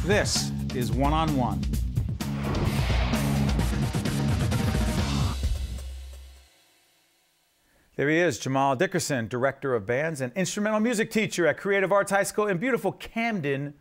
This is One on One. There he is, Jamal Dickerson, Director of Bands and Instrumental Music Teacher at Creative Arts High School in beautiful Camden,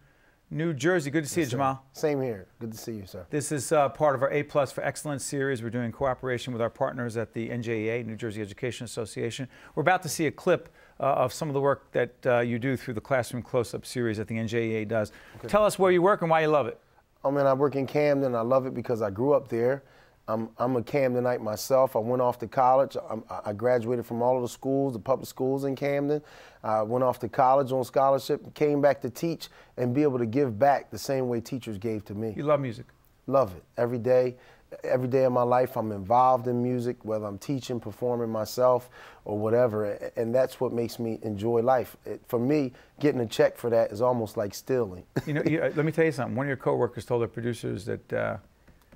New Jersey. Good to see you, Jamal. Same here. Good to see you, sir. This is part of our A+ for Excellence series. We're doing cooperation with our partners at the NJEA, New Jersey Education Association. We're about to see a clip of some of the work that you do through the Classroom Close-Up series that the NJEA does. Okay. Tell us where you work and why you love it. I mean, I work in Camden. I love it because I grew up there. I'm a Camdenite myself. I went off to college. I graduated from all of the schools, the public schools in Camden. I went off to college on scholarship, came back to teach and be able to give back the same way teachers gave to me. You love music? Love it. Every day of my life, I'm involved in music, whether I'm teaching, performing myself, or whatever, and that's what makes me enjoy life. For me, getting a check for that is almost like stealing. You know, let me tell you something. One of your coworkers told their producers that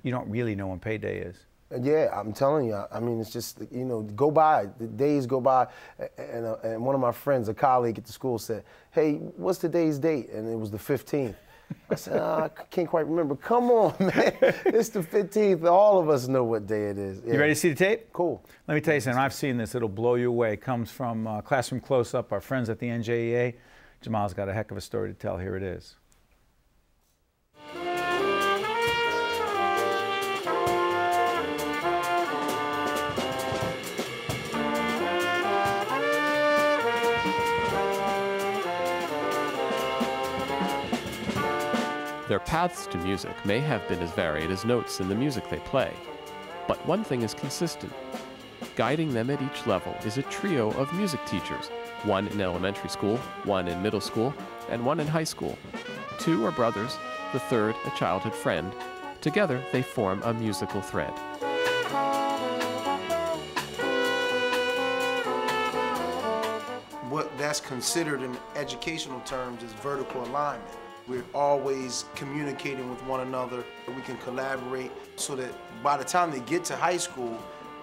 you don't really know when payday is. Yeah, I'm telling you. I mean, it's just, you know, go by. The days go by, and one of my friends, a colleague at the school, said, "Hey, what's today's date?" And it was the 15th. I said, I can't quite remember. Come on, man. It's the 15th. All of us know what day it is. Yeah. You ready to see the tape? Cool. Let me tell you something. I've seen this. It'll blow you away. It comes from Classroom Close-Up, our friends at the NJEA. Jamal's got a heck of a story to tell. Here it is. Their paths to music may have been as varied as notes in the music they play, but one thing is consistent. Guiding them at each level is a trio of music teachers, one in elementary school, one in middle school, and one in high school. Two are brothers, the third a childhood friend. Together they form a musical thread. What that's considered in educational terms is vertical alignment. We're always communicating with one another. We can collaborate so that by the time they get to high school,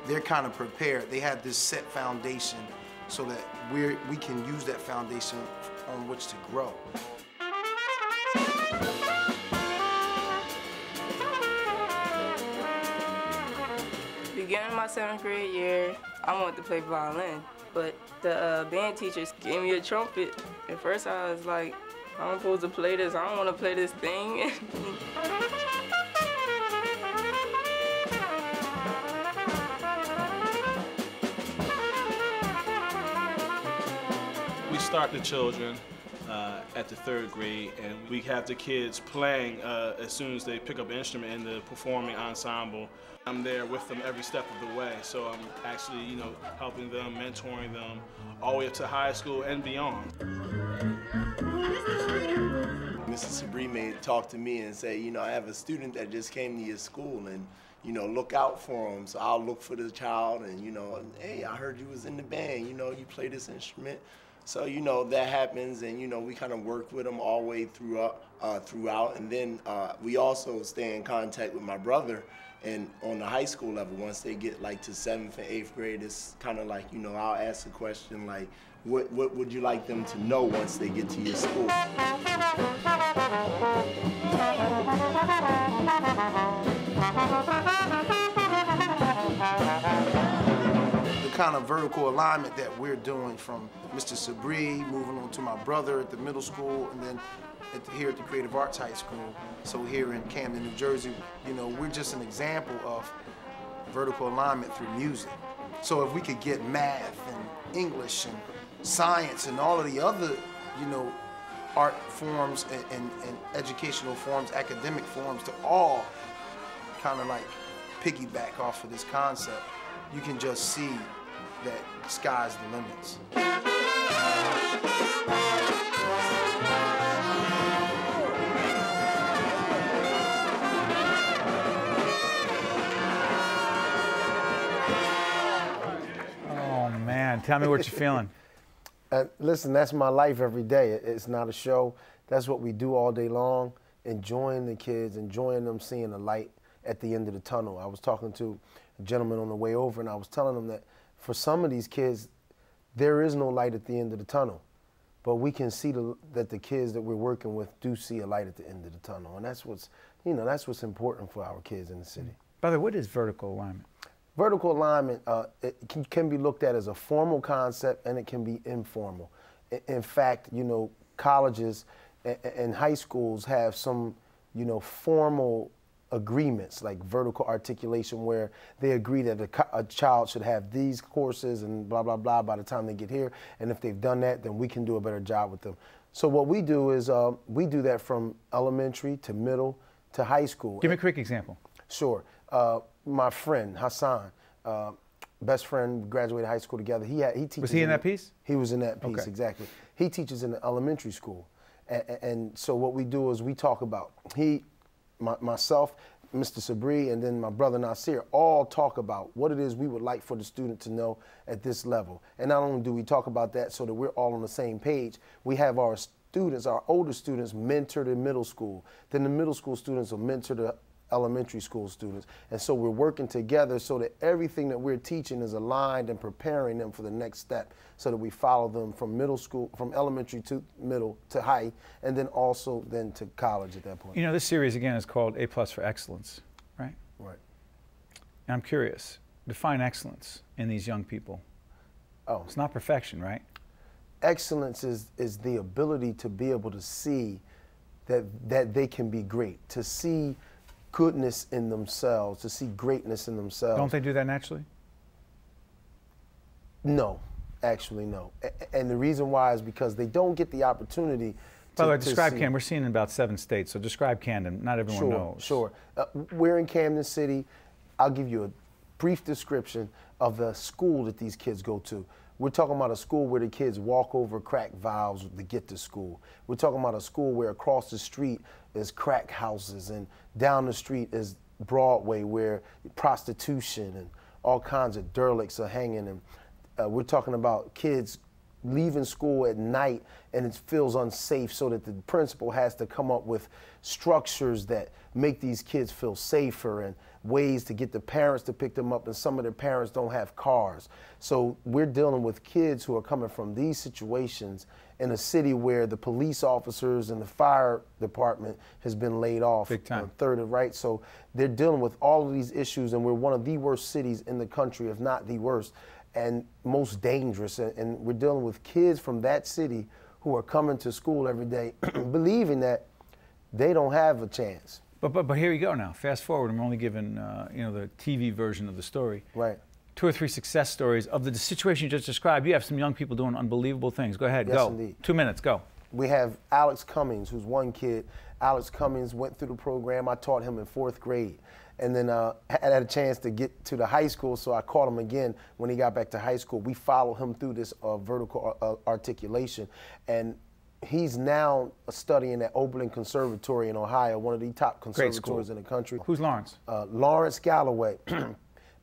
they're kind of prepared. They have this set foundation so that we can use that foundation on which to grow. Beginning of my 7th grade year, I wanted to play violin, but the band teachers gave me a trumpet. At first I was like, I'm supposed to play this. I don't want to play this thing. We start the children at the 3rd grade, and we have the kids playing as soon as they pick up an instrument in the performing ensemble. I'm there with them every step of the way, so I'm actually, you know, helping them, mentoring them, all the way up to high school and beyond. Mrs. Sabri may talk to me and say, you know, I have a student that just came to your school and, you know, look out for him. So I'll look for the child and, you know, hey, I heard you was in the band, you know, you play this instrument. So, you know, that happens and, you know, we kind of work with them all the way throughout. And then we also stay in contact with my brother. And on the high school level, once they get like to 7th and 8th grade, it's kind of like, you know, I'll ask a question like, what would you like them to know once they get to your school? The kind of vertical alignment that we're doing from Mr. Sabri, moving on to my brother at the middle school, and then here at the Creative Arts High School. So here in Camden, New Jersey, you know, we're just an example of vertical alignment through music. So if we could get math and English and science and all of the other, you know, art forms and educational forms, academic forms, to all kind of like piggyback off of this concept, you can just see that sky's the limits. Oh man, tell me what you're feeling. Listen, that's my life every day. It's not a show. That's what we do all day long, enjoying the kids, enjoying them seeing the light at the end of the tunnel. I was talking to a gentleman on the way over, and I was telling him that for some of these kids, there is no light at the end of the tunnel. but we can see that the kids that we're working with do see a light at the end of the tunnel, and that's what's, that's what's important for our kids in the city. By the way, what is vertical alignment? Vertical alignment it can be looked at as a formal concept, and it can be informal. In fact, colleges and high schools have some, formal agreements like vertical articulation, where they agree that a child should have these courses and blah, blah, blah by the time they get here. And if they've done that, then we can do a better job with them. So what we do is we do that from elementary to middle to high school. Give me a quick example. Sure. My friend, Hassan, best friend, graduated high school together. He teaches. Was he in that piece? He was in that piece, okay. Exactly. He teaches in the elementary school. And so what we do is we talk about, myself, Mr. Sabri, and then my brother Nasir all talk about what it is we would like for the student to know at this level. And not only do we talk about that so that we're all on the same page, we have our students, our older students, mentor the middle school. Then the middle school students will mentor the elementary school students. And so we're working together so that everything that we're teaching is aligned and preparing them for the next step, so that we follow them from middle school, from elementary to middle to high, and then also then to college at that point. This series again is called A+ for Excellence, right? Right. And I'm curious, define excellence in these young people. Oh. It's not perfection, right? Excellence is the ability to be able to see that they can be great, to see goodness in themselves, to see greatness in themselves. Don't they do that naturally? No, actually no. And the reason why is because they don't get the opportunity to By the way, describe see. Camden. We're seeing in about 7 states, so describe Camden. Not everyone knows. Sure. We're in Camden City. I'll give you a brief description of the school that these kids go to. We're talking about a school where the kids walk over crack valves to get to school. We're talking about a school where across the street is crack houses, and down the street is Broadway, where prostitution and all kinds of derelicts are hanging. And we're talking about kids leaving school at night and it feels unsafe, so that the principal has to come up with structures that make these kids feel safer and ways to get the parents to pick them up, and some of their parents don't have cars. So we're dealing with kids who are coming from these situations in a city where the police officers and the fire department has been laid off. Big time. Third and right. So they're dealing with all of these issues, and we're one of the worst cities in the country, if not the worst, and most dangerous. And we're dealing with kids from that city who are coming to school every day believing that they don't have a chance. But here you go now. Fast forward. I'm only given the TV version of the story. Right. 2 or 3 success stories of the situation you just described. You have some young people doing unbelievable things. Go ahead. Yes, go. indeed. 2 minutes. Go. We have Alex Cummings, who's one kid. Alex Cummings went through the program. I taught him in 4th grade. And then I had a chance to get to the high school, so I called him again when he got back to high school. We followed him through this vertical articulation. And he's now studying at Oberlin Conservatory in Ohio, one of the top conservatories in the country. Who's Lawrence? Lawrence Galloway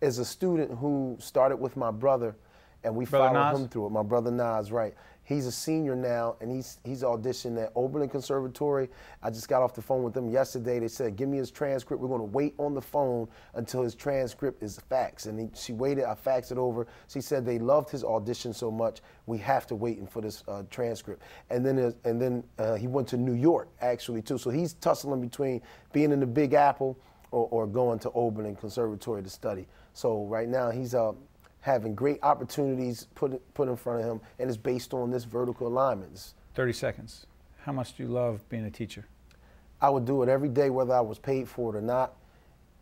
is a student who started with my brother, and we followed him through it. My brother Nas, right. He's a senior now, and he's auditioned at Oberlin Conservatory. I just got off the phone with them yesterday. They said, give me his transcript. We're going to wait on the phone until his transcript is faxed. And she waited. I faxed it over. She said they loved his audition so much, we have to wait for this transcript. And then he went to New York, actually, too. So he's tussling between being in the Big Apple or going to Oberlin Conservatory to study. So right now he's having great opportunities put in front of him, and it's based on this vertical alignment. 30 seconds. How much do you love being a teacher? I would do it every day, whether I was paid for it or not.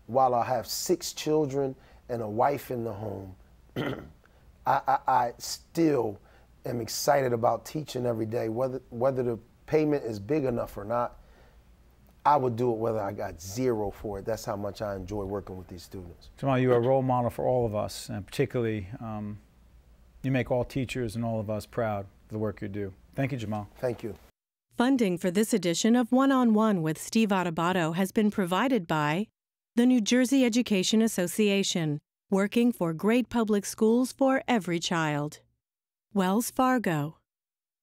While I have 6 children and a wife in the home, I still am excited about teaching every day, whether the payment is big enough or not. I would do it whether I got 0 for it. That's how much I enjoy working with these students. Jamal, you're a role model for all of us, and particularly you make all teachers and all of us proud of the work you do. Thank you, Jamal. Thank you. Funding for this edition of One-on-One with Steve Adubato has been provided by the New Jersey Education Association, working for great public schools for every child. Wells Fargo,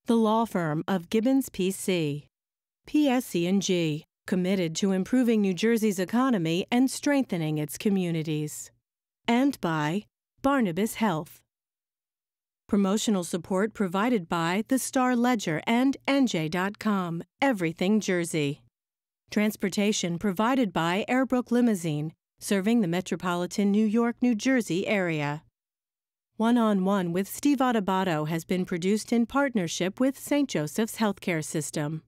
the law firm of Gibbons PC, PSC&G, committed to improving New Jersey's economy and strengthening its communities. And by Barnabas Health, Promotional support provided by the Star Ledger and NJ.com, Everything Jersey. Transportation provided by Airbrook Limousine, serving the metropolitan New York, New Jersey area. One-on-One with Steve Adubato has been produced in partnership with St. Joseph's Healthcare System.